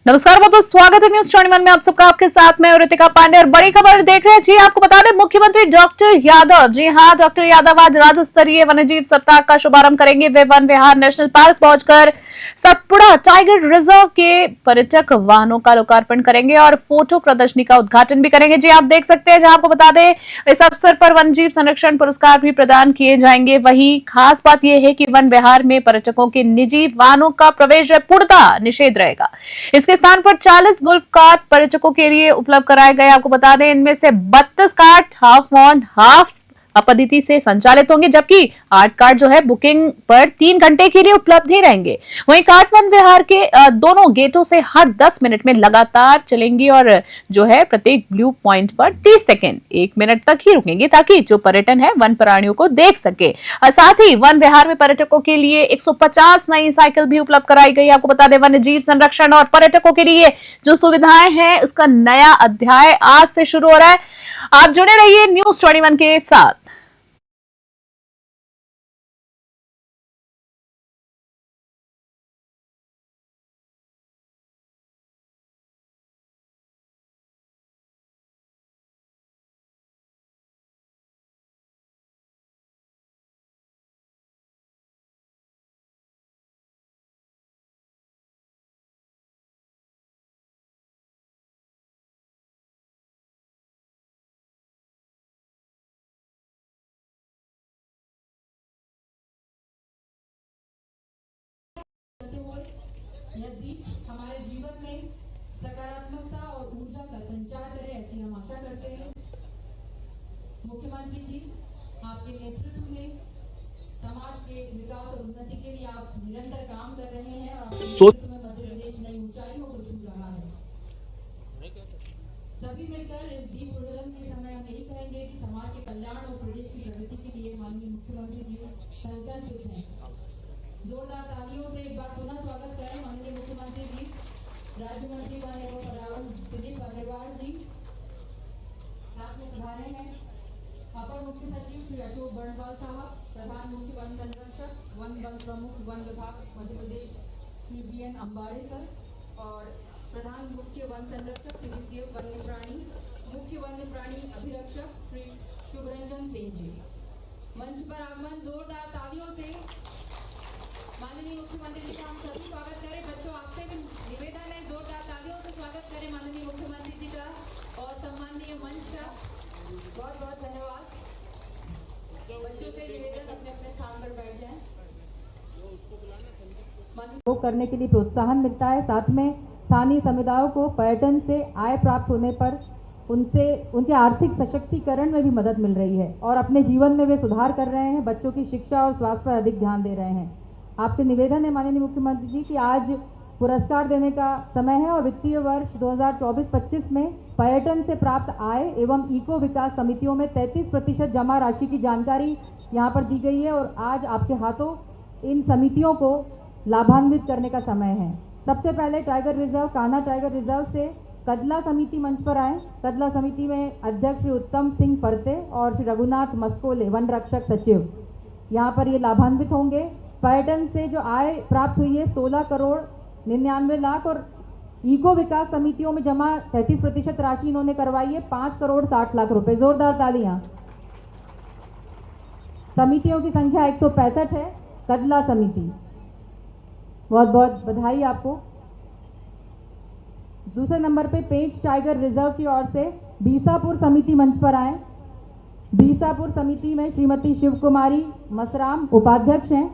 नमस्कार, बहुत बहुत स्वागत है न्यूज 21 में आप सबका। आपके साथ मैं ऋतिका पांडे और बड़ी खबर देख रहे हैं जी। आपको बता दें, मुख्यमंत्री डॉक्टर यादव, जी हां, डॉक्टर यादव आज राज्य स्तरीय वन्यजीव सप्ताह का शुभारंभ करेंगे। वे वन विहार नेशनल पार्क पहुंचकर सतपुड़ा टाइगर रिजर्व के पर्यटक वाहनों का लोकार्पण करेंगे और फोटो प्रदर्शनी का उद्घाटन भी करेंगे। जी आप देख सकते हैं, जहां आपको बता दें, इस अवसर पर वन्यजीव संरक्षण पुरस्कार भी प्रदान किए जाएंगे। वहीं खास बात यह है कि वन विहार में पर्यटकों के निजी वाहनों का प्रवेश पूर्णतः निषेध रहेगा। इसके स्थान पर 40 गोल्फ कार्ट पर्यटकों के लिए उपलब्ध कराए गए। आपको बता दें, इनमें से 32 कार्ट हाफ ऑन हाफ पद्धति से संचालित होंगे, जबकि 8 कार्ट जो है बुकिंग पर 3 घंटे के लिए उपलब्ध ही रहेंगे। वहीं कार्ट वन विहार के दोनों गेटों से हर 10 मिनट में लगातार चलेंगी और जो है प्रत्येक ब्लू पॉइंट पर 30 सेकेंड 1 मिनट तक ही रुकेंगे, ताकि जो पर्यटन है वन प्राणियों को देख सके। और साथ ही वन विहार में पर्यटकों के लिए 150 नई साइकिल भी उपलब्ध कराई गई। आपको बता दें, वन्य जीव संरक्षण और पर्यटकों के लिए जो सुविधाएं हैं, उसका नया अध्याय आज से शुरू हो रहा है। आप जुड़े रहिए न्यूज 21 के साथ। यह दीप हमारे जीवन में सकारात्मकता और ऊर्जा का संचार करे, ऐसी हम आशा करते हैं। मुख्यमंत्री जी, आपके नेतृत्व में समाज के विकास और उन्नति के लिए आप निरंतर काम कर रहे हैं और आपके में मध्य प्रदेश नई ऊंचाइयों को छू रहा है। सभी मिलकर इस दीप प्रज्वलन के समय हम यही कहेंगे कि समाज के कल्याण और प्रदेश की प्रगति के लिए माननीय मुख्यमंत्री जी संकल्पित हैं। जोरदार तालियों से एक बार पुनः स्वागत करें माननीय मुख्यमंत्री जी, राज्य मंत्री वन एवं पर्यावरण दिलीप अग्रवाल जी। साथ में पधारे हैं अपर मुख्य सचिव श्री अशोक बर्णवाल साहब, प्रधान मुख्य वन संरक्षक वन बल प्रमुख वन विभाग मध्य प्रदेश श्री BN अंबाड़े सर, और प्रधान मुख्य वन संरक्षक CCF मुख्य वन्य प्राणी अभिरक्षक श्री शुभरंजन सिंह जी। मंच पर आगमन जोरदार तालियों से माननीय मुख्यमंत्री जी का हम सभी स्वागत करें। बच्चों, आपसे भी निवेदन है, जोरदार तालियों से स्वागत करें माननीय मुख्यमंत्री जी का और सम्माननीय मंच का। बहुत बहुत धन्यवाद। बच्चों से निवेदन, अपने अपने स्थान पर बैठ जाएं। वो करने के लिए प्रोत्साहन मिलता है, साथ में स्थानीय समुदायों को पर्यटन से आय प्राप्त होने पर उनके आर्थिक सशक्तिकरण में भी मदद मिल रही है और अपने जीवन में वे सुधार कर रहे हैं। बच्चों की शिक्षा और स्वास्थ्य पर अधिक ध्यान दे रहे हैं। आपसे निवेदन है माननीय मुख्यमंत्री जी कि आज पुरस्कार देने का समय है और वित्तीय वर्ष 2024-25 में पर्यटन से प्राप्त आय एवं इको विकास समितियों में 33% जमा राशि की जानकारी यहाँ पर दी गई है और आज आपके हाथों इन समितियों को लाभान्वित करने का समय है। सबसे पहले tiger reserve, Kanha tiger reserve से कदला समिति मंच पर आए। कदला समिति में अध्यक्ष श्री उत्तम सिंह परते और श्री रघुनाथ मस्कोले वन रक्षक सचिव यहाँ पर ये लाभान्वित होंगे। पर्यटन से जो आय प्राप्त हुई है 16 करोड़ 99 लाख और इको विकास समितियों में जमा 33% राशि इन्होंने करवाई है 5 करोड़ 60 लाख रुपए। जोरदार तालियां। समितियों की संख्या 165 है। कदला समिति, बहुत बहुत बधाई आपको। दूसरे नंबर पे पेंच टाइगर रिजर्व की ओर से बीसापुर समिति मंच पर आए। बीसापुर समिति में श्रीमती शिव कुमारी मसराम उपाध्यक्ष हैं।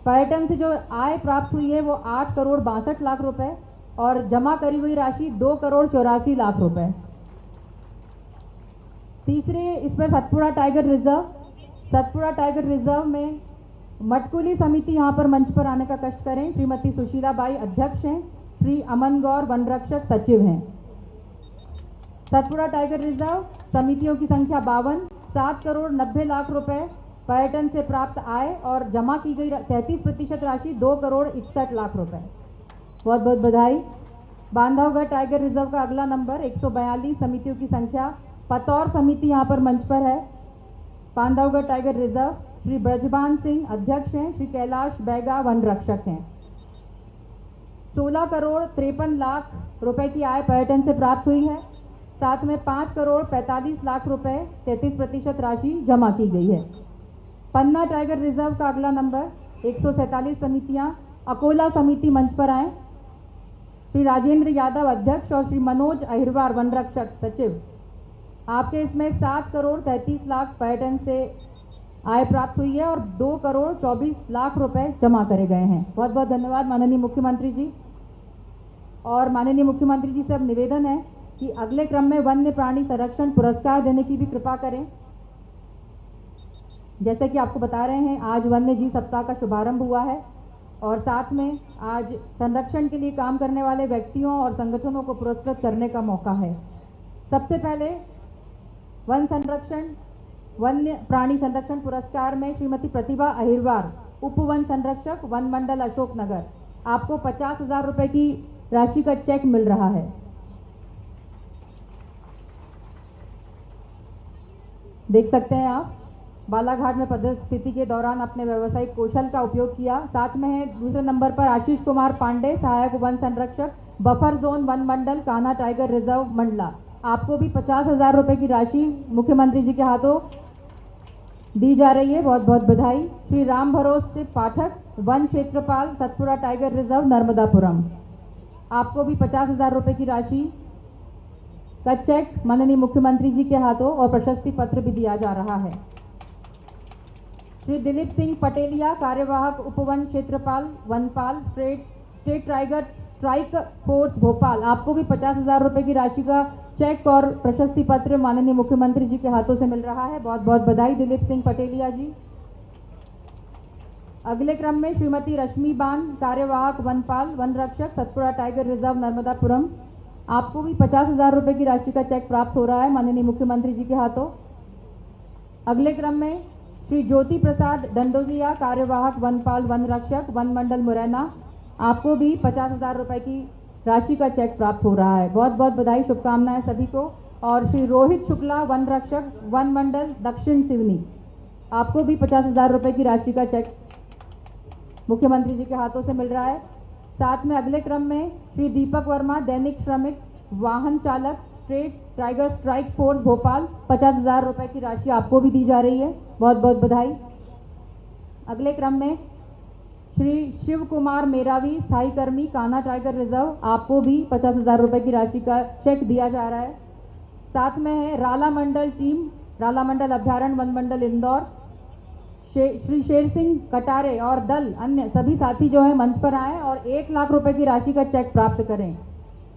पर्यटन से जो आय प्राप्त हुई है वो 8 करोड़ 62 लाख रुपए और जमा करी हुई राशि 2 करोड़ 84 लाख रुपए। तीसरे इस पर Satpura tiger reserve. Satpura tiger reserve में मटकुली समिति यहाँ पर मंच पर आने का कष्ट करें। श्रीमती सुशीला बाई अध्यक्ष हैं, श्री अमन गौर वन रक्षक सचिव हैं। सतपुड़ा टाइगर रिजर्व समितियों की संख्या 52, 7 करोड़ 90 लाख रुपए पर्यटन से प्राप्त आय और जमा की गई 33% राशि 2 करोड़ 61 लाख रुपए। बहुत बहुत बधाई। बांधवगढ़ टाइगर रिजर्व का अगला नंबर 142 समितियों की संख्या। पतौर समिति यहाँ पर मंच पर है। बांधवगढ़ टाइगर रिजर्व श्री ब्रजभान सिंह अध्यक्ष हैं, श्री कैलाश बैगा वन रक्षक हैं। 16 करोड़ 53 लाख रुपए की आय पर्यटन से प्राप्त हुई है। साथ में 5 करोड़ 45 लाख रुपए 33% राशि जमा की गई है। पन्ना टाइगर रिजर्व का अगला नंबर 147 समितियां। अकोला समिति मंच पर आए। श्री राजेंद्र यादव अध्यक्ष और श्री मनोज अहिरवार वन रक्षक सचिव। आपके इसमें 7 करोड़ 33 लाख पर्यटन से आय प्राप्त हुई है और 2 करोड़ 24 लाख रुपए जमा करे गए हैं। बहुत बहुत धन्यवाद माननीय मुख्यमंत्री जी। और माननीय मुख्यमंत्री जी से अब निवेदन है कि अगले क्रम में वन्य प्राणी संरक्षण पुरस्कार देने की भी कृपा करें। जैसे कि आपको बता रहे हैं, आज वन्य जीव सप्ताह का शुभारंभ हुआ है और साथ में आज संरक्षण के लिए काम करने वाले व्यक्तियों और संगठनों को पुरस्कृत करने का मौका है। सबसे पहले वन्य प्राणी संरक्षण पुरस्कार में श्रीमती प्रतिभा अहिरवार, उप वन संरक्षक, वन मंडल अशोकनगर, आपको 50,000 रुपए की राशि का चेक मिल रहा है। देख सकते हैं आप, बालाघाट में पदस्थिति के दौरान अपने व्यावसायिक कौशल का उपयोग किया। साथ में है दूसरे नंबर पर आशीष कुमार पांडे, सहायक वन संरक्षक, बफर जोन वन मंडल, कान्हा टाइगर रिजर्व मंडला, आपको भी 50,000 रुपए की राशि मुख्यमंत्री जी के हाथों दी जा रही है। बहुत बहुत बधाई। श्री राम भरोसे पाठक, वन क्षेत्रपाल, सतपुरा टाइगर रिजर्व, नर्मदापुरम, आपको भी 50,000 रुपए की राशि का चेक माननीय मुख्यमंत्री जी के हाथों और प्रशस्ति पत्र भी दिया जा रहा है। श्री दिलीप सिंह पटेलिया, कार्यवाहक उपवन क्षेत्रपाल, वनपाल, state tiger strike force Bhopal, आपको भी 50,000 रुपए की राशि का चेक और प्रशस्ति पत्र माननीय मुख्यमंत्री जी के हाथों से मिल रहा है। बहुत बहुत बधाई दिलीप सिंह पटेलिया जी। अगले क्रम में श्रीमती रश्मि बान, कार्यवाहक वनपाल, वन रक्षक, सतपुरा टाइगर रिजर्व, नर्मदापुरम, आपको भी 50,000 रुपए की राशि का चेक प्राप्त हो रहा है माननीय मुख्यमंत्री जी के हाथों। अगले क्रम में श्री ज्योति प्रसाद डंडोजिया, कार्यवाहक वनपाल, वन रक्षक, वन मंडल मुरैना, आपको भी 50,000 रुपए की राशि का चेक प्राप्त हो रहा है। बहुत बहुत बधाई, शुभकामनाएं सभी को। और श्री रोहित शुक्ला, वन रक्षक, वन मंडल दक्षिण सिवनी, आपको भी 50,000 रुपए की राशि का चेक मुख्यमंत्री जी के हाथों से मिल रहा है। साथ में अगले क्रम में श्री दीपक वर्मा, दैनिक श्रमिक, वाहन चालक, state tiger strike force Bhopal, 50,000 रुपए की राशि आपको भी दी जा रही है। बहुत बहुत बधाई। अगले क्रम में श्री शिव कुमार मेरावी, स्थायी कर्मी, कान्हा टाइगर रिजर्व, आपको भी 50,000 रुपए की राशि का चेक दिया जा रहा है। साथ में है राला मंडल टीम, राला मंडल अभ्यारण्य, वन मंडल इंदौर, श्री शेर सिंह कटारे और दल अन्य सभी साथी जो है मंच पर आए और 1 लाख रुपए की राशि का चेक प्राप्त करें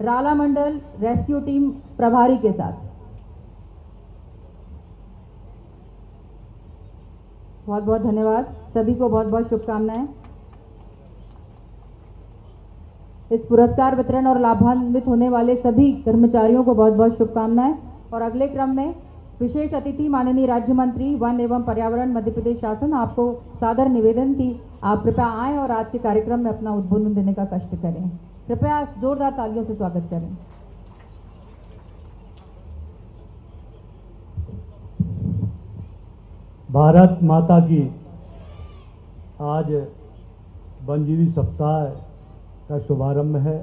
राला मंडल रेस्क्यू टीम प्रभारी के साथ। बहुत बहुत धन्यवाद सभी को, बहुत बहुत शुभकामनाएं। इस पुरस्कार वितरण और लाभान्वित होने वाले सभी कर्मचारियों को बहुत बहुत शुभकामनाएं। और अगले क्रम में विशेष अतिथि माननीय राज्य मंत्री वन एवं पर्यावरण मध्य प्रदेश शासन, आपको सादर निवेदन की आप कृपया आएं और आज के कार्यक्रम में अपना उद्बोधन देने का कष्ट करें। कृपया जोरदार तालियों से स्वागत करें। भारत माता की आज वन्यजीव सप्ताह का शुभारंभ है।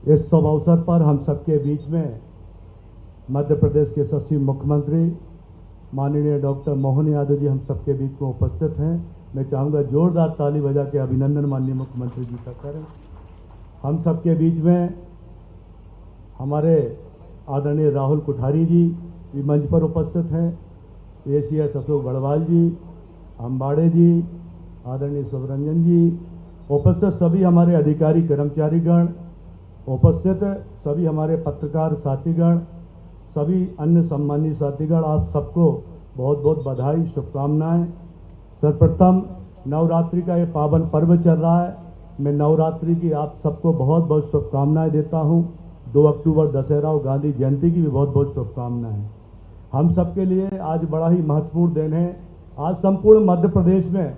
इस शुभ अवसर पर हम सबके बीच में मध्य प्रदेश के यशस्वी मुख्यमंत्री माननीय डॉक्टर मोहन यादव जी हम सबके बीच में उपस्थित हैं। मैं चाहूँगा जोरदार ताली बजा के अभिनंदन माननीय मुख्यमंत्री जी का करें। हम सबके बीच में हमारे आदरणीय राहुल कुठारी जी भी मंच पर उपस्थित हैं, ACS अशोक बड़वाल जी, अंबाड़े जी, आदरणीय सुब्रंजन जी, उपस्थित सभी हमारे अधिकारी कर्मचारीगण, उपस्थित सभी हमारे पत्रकार साथीगण, सभी अन्य सम्मानित साथीगण, आप सबको बहुत बहुत बधाई, शुभकामनाएं। सर्वप्रथम नवरात्रि का ये पावन पर्व चल रहा है, मैं नवरात्रि की आप सबको बहुत बहुत शुभकामनाएं देता हूं। 2 अक्टूबर दशहरा और गांधी जयंती की भी बहुत बहुत शुभकामनाएं। हम सबके लिए आज बड़ा ही महत्वपूर्ण दिन है। आज संपूर्ण मध्य प्रदेश में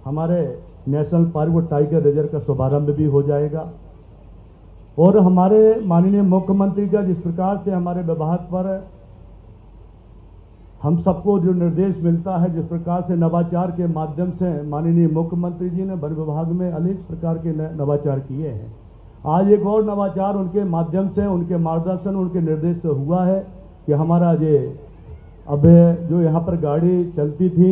हमारे नेशनल पार्क और टाइगर रिजर्व का शुभारंभ भी हो जाएगा और हमारे माननीय मुख्यमंत्री का जिस प्रकार से हमारे विभाग पर हम सबको जो निर्देश मिलता है, जिस प्रकार से नवाचार के माध्यम से माननीय मुख्यमंत्री जी ने वन विभाग में अनेक प्रकार के नवाचार किए हैं, आज एक और नवाचार उनके माध्यम से, उनके मार्गदर्शन, उनके निर्देश से हुआ है कि हमारा ये अब जो यहाँ पर गाड़ी चलती थी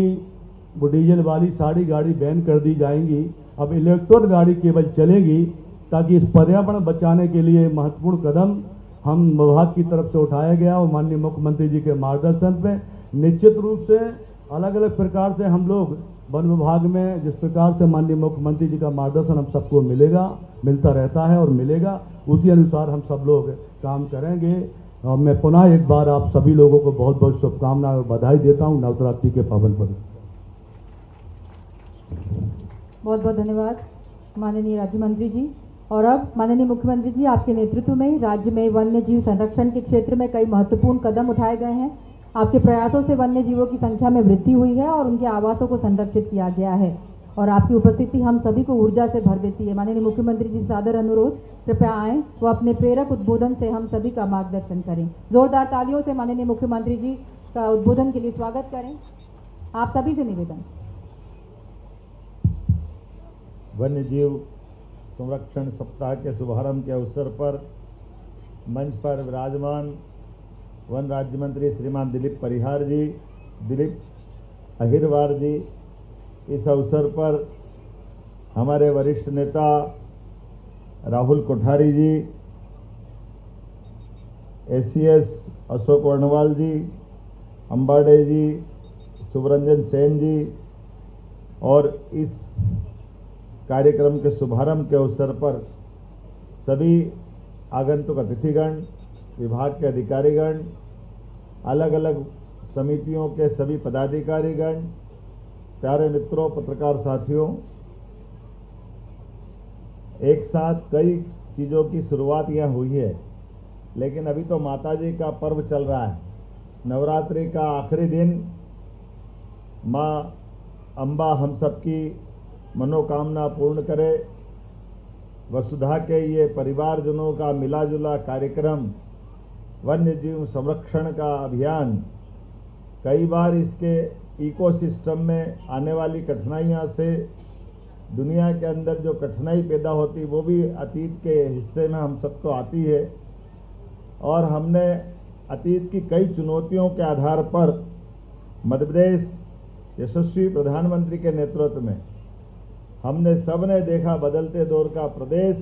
वो डीजल वाली सारी गाड़ी बैन कर दी जाएंगी। अब इलेक्ट्रॉनिक गाड़ी केवल चलेगी, ताकि इस पर्यावरण बचाने के लिए महत्वपूर्ण कदम हम विभाग की तरफ से उठाया गया और माननीय मुख्यमंत्री जी के मार्गदर्शन पे निश्चित रूप से अलग अलग प्रकार से हम लोग वन विभाग में जिस प्रकार से माननीय मुख्यमंत्री जी का मार्गदर्शन हम सबको मिलता रहता है और मिलेगा, उसी अनुसार हम सब लोग काम करेंगे। और मैं पुनः एक बार आप सभी लोगों को बहुत बहुत शुभकामनाएं और बधाई देता हूं नवरात्रि के पावन पर्व। बहुत बहुत धन्यवाद माननीय राज्य मंत्री जी। और अब माननीय मुख्यमंत्री जी, आपके नेतृत्व में राज्य में वन्य जीव संरक्षण के क्षेत्र में कई महत्वपूर्ण कदम उठाए गए हैं। आपके प्रयासों से वन्य जीवों की संख्या में वृद्धि हुई है और उनके आवासों को संरक्षित किया गया है, और आपकी उपस्थिति हम सभी को ऊर्जा से भर देती है। माननीय मुख्यमंत्री जी, सादर अनुरोध, कृपया आएं वो अपने प्रेरक उद्बोधन से हम सभी का मार्गदर्शन करें। जोरदार तालियों से माननीय मुख्यमंत्री जी का उद्बोधन के लिए स्वागत करें। आप सभी से निवेदन। वन्य जीव संरक्षण सप्ताह के शुभारंभ के अवसर पर मंच पर विराजमान वन राज्य मंत्री श्रीमान दिलीप परिहार जी, दिलीप अहिरवार जी, इस अवसर पर हमारे वरिष्ठ नेता राहुल कोठारी जी, एसीएस अशोक वर्णवाल जी, अंबाडे जी, शुभरंजन सेन जी, और इस कार्यक्रम के शुभारंभ के अवसर पर सभी आगंतुक अतिथिगण, विभाग के अधिकारीगण, अलग अलग समितियों के सभी पदाधिकारीगण, प्यारे मित्रों, पत्रकार साथियों, एक साथ कई चीज़ों की शुरुआत यह हुई है, लेकिन अभी तो माताजी का पर्व चल रहा है। नवरात्रि का आखिरी दिन माँ अम्बा हम सबकी मनोकामना पूर्ण करे। वसुधा के ये परिवारजनों का मिला जुला कार्यक्रम, वन्य जीव संरक्षण का अभियान, कई बार इसके इकोसिस्टम में आने वाली कठिनाइयाँ से दुनिया के अंदर जो कठिनाई पैदा होती वो भी अतीत के हिस्से में हम सबको आती है, और हमने अतीत की कई चुनौतियों के आधार पर मध्य प्रदेश यशस्वी प्रधानमंत्री के नेतृत्व में हमने सबने देखा बदलते दौर का प्रदेश।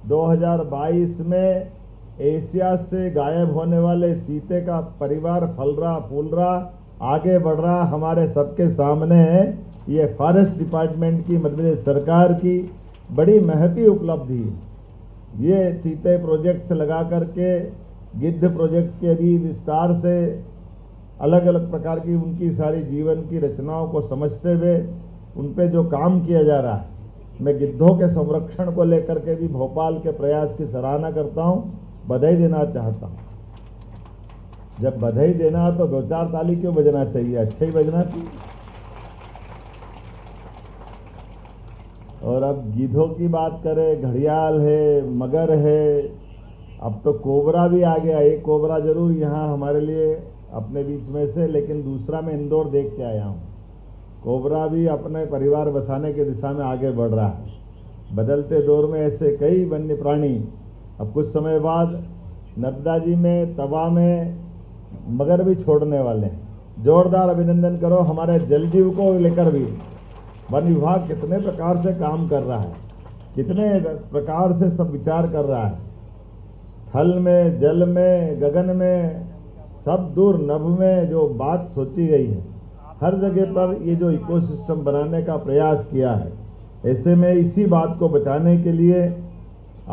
2022 में एशिया से गायब होने वाले चीते का परिवार फल रहा फूल रहा आगे बढ़ रहा हमारे सबके सामने है। ये फॉरेस्ट डिपार्टमेंट की मध्य प्रदेश सरकार की बड़ी महती उपलब्धि है। ये चीते प्रोजेक्ट लगा करके गिद्ध प्रोजेक्ट के भी विस्तार से अलग अलग प्रकार की उनकी सारी जीवन की रचनाओं को समझते हुए उन पे जो काम किया जा रहा है, मैं गिद्धों के संरक्षण को लेकर के भी भोपाल के प्रयास की सराहना करता हूं, बधाई देना चाहता हूं। जब बधाई देना तो दो चार ताली क्यों बजना चाहिए, अच्छा ही बजना चाहिए। और अब गिद्धों की बात करें, घड़ियाल है, मगर है, अब तो कोबरा भी आ गया। एक कोबरा जरूर यहाँ हमारे लिए अपने बीच में से, लेकिन दूसरा मैं इंदौर देख के आया हूँ। कोबरा भी अपने परिवार बसाने की दिशा में आगे बढ़ रहा है। बदलते दौर में ऐसे कई वन्य प्राणी अब कुछ समय बाद नर्मदा जी में, तवा में मगर भी छोड़ने वाले हैं। जोरदार अभिनंदन करो हमारे जल जीव को लेकर भी वन विभाग कितने प्रकार से काम कर रहा है, कितने प्रकार से सब विचार कर रहा है। थल में, जल में, गगन में, सब दूर नभ में जो बात सोची गई है, हर जगह पर ये जो इकोसिस्टम बनाने का प्रयास किया है, ऐसे में इसी बात को बचाने के लिए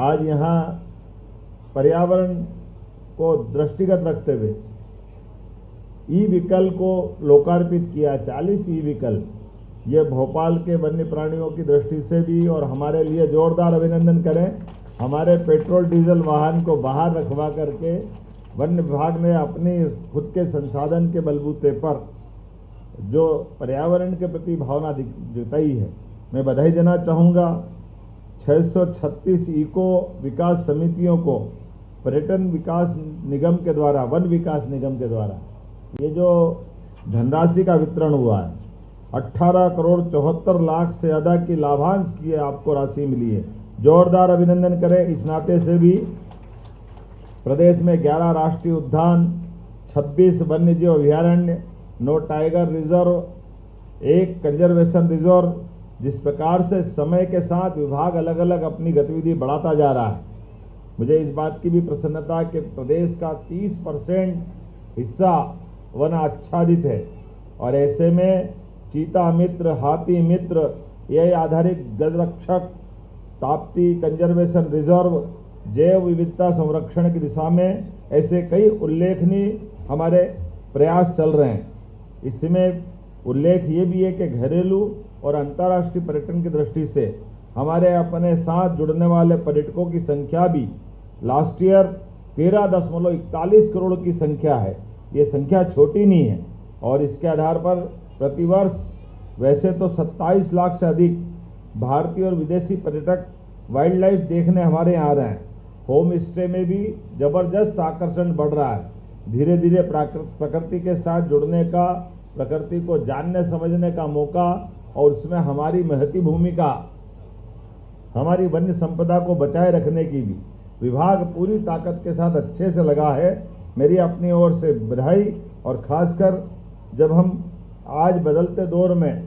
आज यहाँ पर्यावरण को दृष्टिगत रखते हुए ई व्हीकल को लोकार्पित किया। 40 ई व्हीकल, ये भोपाल के वन्य प्राणियों की दृष्टि से भी और हमारे लिए जोरदार अभिनंदन करें। हमारे पेट्रोल डीजल वाहन को बाहर रखवा करके वन्य विभाग ने अपनी खुद के संसाधन के बलबूते पर जो पर्यावरण के प्रति भावना जताई है, मैं बधाई देना चाहूँगा। 636 इको विकास समितियों को पर्यटन विकास निगम के द्वारा, वन विकास निगम के द्वारा ये जो धनराशि का वितरण हुआ है। 18 करोड़ 74 लाख से ज्यादा की लाभांश की आपको राशि मिली है। जोरदार अभिनंदन करें। इस नाते से भी प्रदेश में 11 राष्ट्रीय उद्यान, 26 वन्यजीव अभयारण्य, 9 टाइगर रिजर्व, 1 कंजर्वेशन रिजर्व, जिस प्रकार से समय के साथ विभाग अलग अलग अपनी गतिविधि बढ़ाता जा रहा है, मुझे इस बात की भी प्रसन्नता है कि प्रदेश का 30% हिस्सा वन आच्छादित है। और ऐसे में चीता मित्र, हाथी मित्र, ये आधारित गजरक्षक, ताप्ती कंजर्वेशन रिजर्व, जैव विविधता संरक्षण की दिशा में ऐसे कई उल्लेखनीय हमारे प्रयास चल रहे हैं। इसमें उल्लेख ये भी है कि घरेलू और अंतर्राष्ट्रीय पर्यटन की दृष्टि से हमारे अपने साथ जुड़ने वाले पर्यटकों की संख्या भी लास्ट ईयर 13.41 करोड़ की संख्या है। ये संख्या छोटी नहीं है। और इसके आधार पर प्रतिवर्ष वैसे तो 27 लाख से अधिक भारतीय और विदेशी पर्यटक वाइल्ड लाइफ देखने हमारे यहाँ आ रहे हैं। होम स्टे में भी जबरदस्त आकर्षण बढ़ रहा है। धीरे धीरे प्रकृति के साथ जुड़ने का, प्रकृति को जानने समझने का मौका और उसमें हमारी महती भूमिका, हमारी वन्य संपदा को बचाए रखने की भी विभाग पूरी ताकत के साथ अच्छे से लगा है। मेरी अपनी ओर से बधाई। और खासकर जब हम आज बदलते दौर में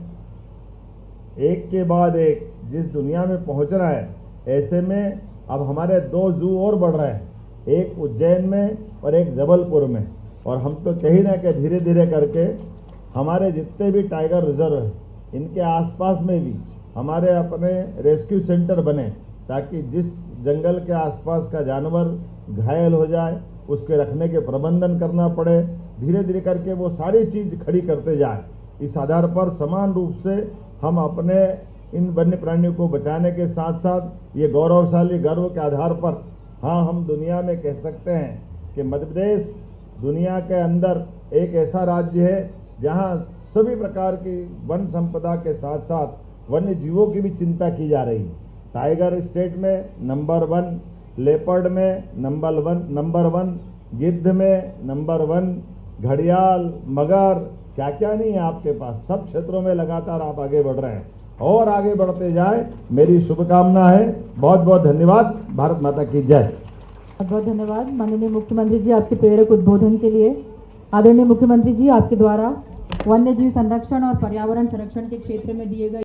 एक के बाद एक जिस दुनिया में पहुंच रहा है, ऐसे में अब हमारे 2 जू और बढ़ रहे हैं, एक उज्जैन में और एक जबलपुर में। और हम तो कहीं ना कहीं धीरे धीरे करके हमारे जितने भी टाइगर रिजर्व हैं, इनके आसपास में भी हमारे अपने रेस्क्यू सेंटर बने, ताकि जिस जंगल के आसपास का जानवर घायल हो जाए उसके रखने के प्रबंधन करना पड़े, धीरे धीरे करके वो सारी चीज खड़ी करते जाए। इस आधार पर समान रूप से हम अपने इन वन्य प्राणियों को बचाने के साथ साथ ये गौरवशाली गर्व के आधार पर, हाँ, हम दुनिया में कह सकते हैं कि मध्य प्रदेश दुनिया के अंदर एक ऐसा राज्य है जहाँ सभी प्रकार की वन संपदा के साथ साथ वन्य जीवों की भी चिंता की जा रही है। टाइगर स्टेट में नंबर 1, लेपर्ड में नंबर 1, गिद्ध में नंबर 1, घड़ियाल, मगर, क्या क्या नहीं है आपके पास। सब क्षेत्रों में लगातार आप आगे बढ़ रहे हैं और आगे बढ़ते जाए, मेरी शुभकामना है। बहुत बहुत धन्यवाद। भारत माता की जय। बहुत बहुत धन्यवाद माननीय मुख्यमंत्री जी आपके प्रेरक उद्बोधन के लिए। आदरणीय मुख्यमंत्री जी, आपके द्वारा वन्य जीव संरक्षण और पर्यावरण संरक्षण के क्षेत्र में दिए गए